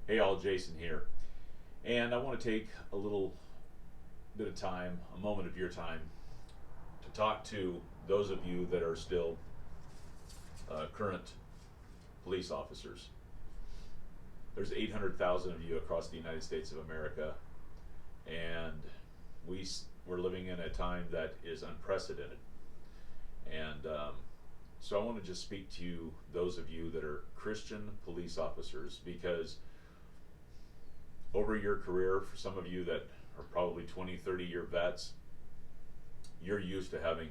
Hey all, Jason here. And I want to take a little bit of time, a moment of your time, to talk to those of you that are still current police officers. There's 800,000 of you across the United States of America, and we're living in a time that is unprecedented. And so I want to just speak to you, those of you that are Christian police officers, because over your career, for some of you that are probably 20, 30-year vets, you're used to having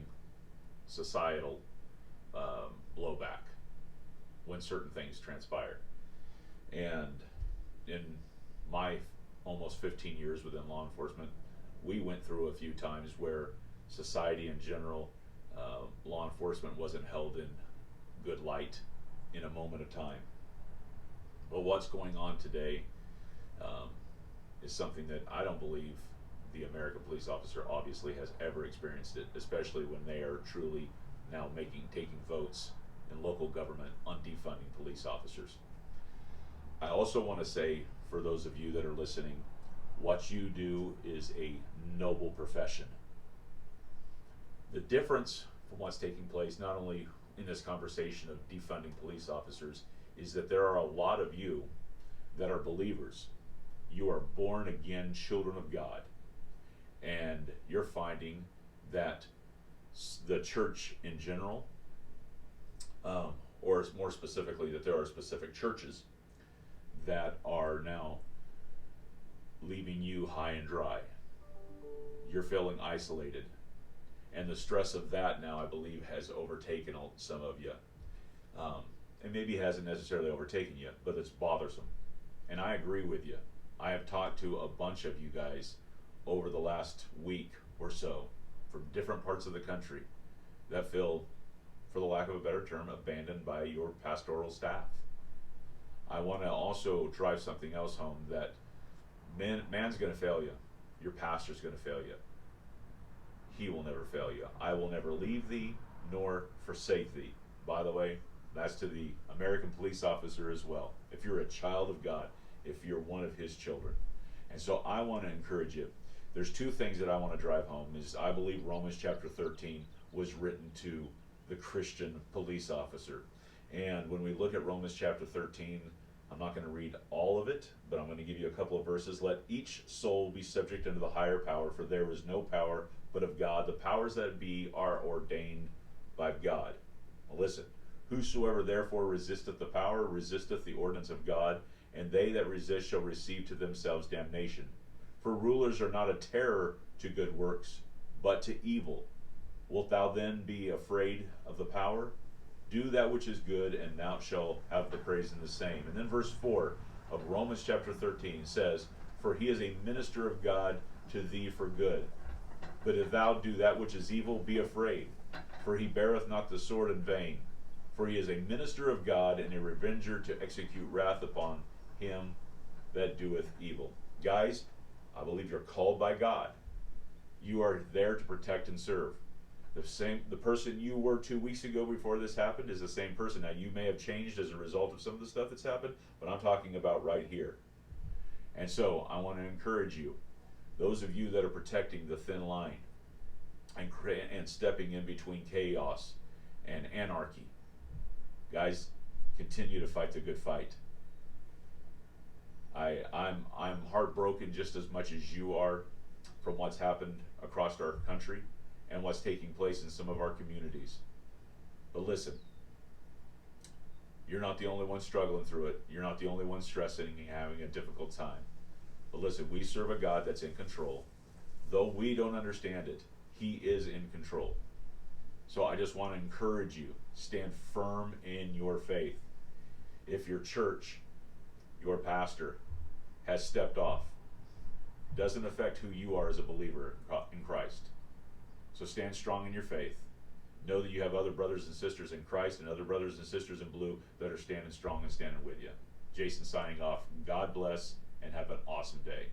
societal blowback when certain things transpire. And in my almost 15 years within law enforcement, we went through a few times where society in general, law enforcement wasn't held in good light in a moment of time. But what's going on today is something that I don't believe the American police officer obviously has ever experienced it, especially when they are truly now taking votes in local government on defunding police officers. I also want to say, for those of you that are listening, what you do is a noble profession. The difference from what's taking place, not only in this conversation of defunding police officers, is that there are a lot of you that are believers. You are born again children of God, and you're finding that the church in general, or more specifically, that there are specific churches that are now leaving you high and dry. You're feeling isolated, and the stress of that now, I believe, has overtaken some of you. And maybe it hasn't necessarily overtaken you, but it's bothersome. And I agree with you. I have talked to a bunch of you guys over the last week or so from different parts of the country that feel, for the lack of a better term, abandoned by your pastoral staff. I want to also drive something else home, that man's going to fail you. Your pastor's going to fail you. He will never fail you. I will never leave thee nor forsake thee. By the way, that's to the American police officer as well. If you're a child of God, if you're one of his children. And so I want to encourage you. There's two things that I want to drive home. Is I believe Romans chapter 13 was written to the Christian police officer. And when we look at Romans chapter 13, I'm not going to read all of it, but I'm going to give you a couple of verses. Let each soul be subject unto the higher power, for there is no power but of God. The powers that be are ordained by God. Now listen, whosoever therefore resisteth the power, resisteth the ordinance of God, and they that resist shall receive to themselves damnation. For rulers are not a terror to good works, but to evil. Wilt thou then be afraid of the power? Do that which is good, and thou shalt have the praise in the same. And then verse 4 of Romans chapter 13 says, For he is a minister of God to thee for good. But if thou do that which is evil, be afraid, for he beareth not the sword in vain. For he is a minister of God, and a revenger to execute wrath upon him that doeth evil. Guys, I believe you're called by God. You are there to protect and serve. The person you were 2 weeks ago before this happened is the same person. Now, you may have changed as a result of some of the stuff that's happened, but I'm talking about right here. And so I want to encourage you, those of you that are protecting the thin line and stepping in between chaos and anarchy, guys, continue to fight the good fight. I'm heartbroken just as much as you are from what's happened across our country and what's taking place in some of our communities. But listen, you're not the only one struggling through it. You're not the only one stressing and having a difficult time. But listen, we serve a God that's in control. Though we don't understand it, he is in control. So I just want to encourage you, stand firm in your faith. If your church, your pastor, has stepped off, doesn't affect who you are as a believer in Christ. So stand strong in your faith. Know that you have other brothers and sisters in Christ and other brothers and sisters in blue that are standing strong and standing with you. Jason signing off. God bless and have an awesome day.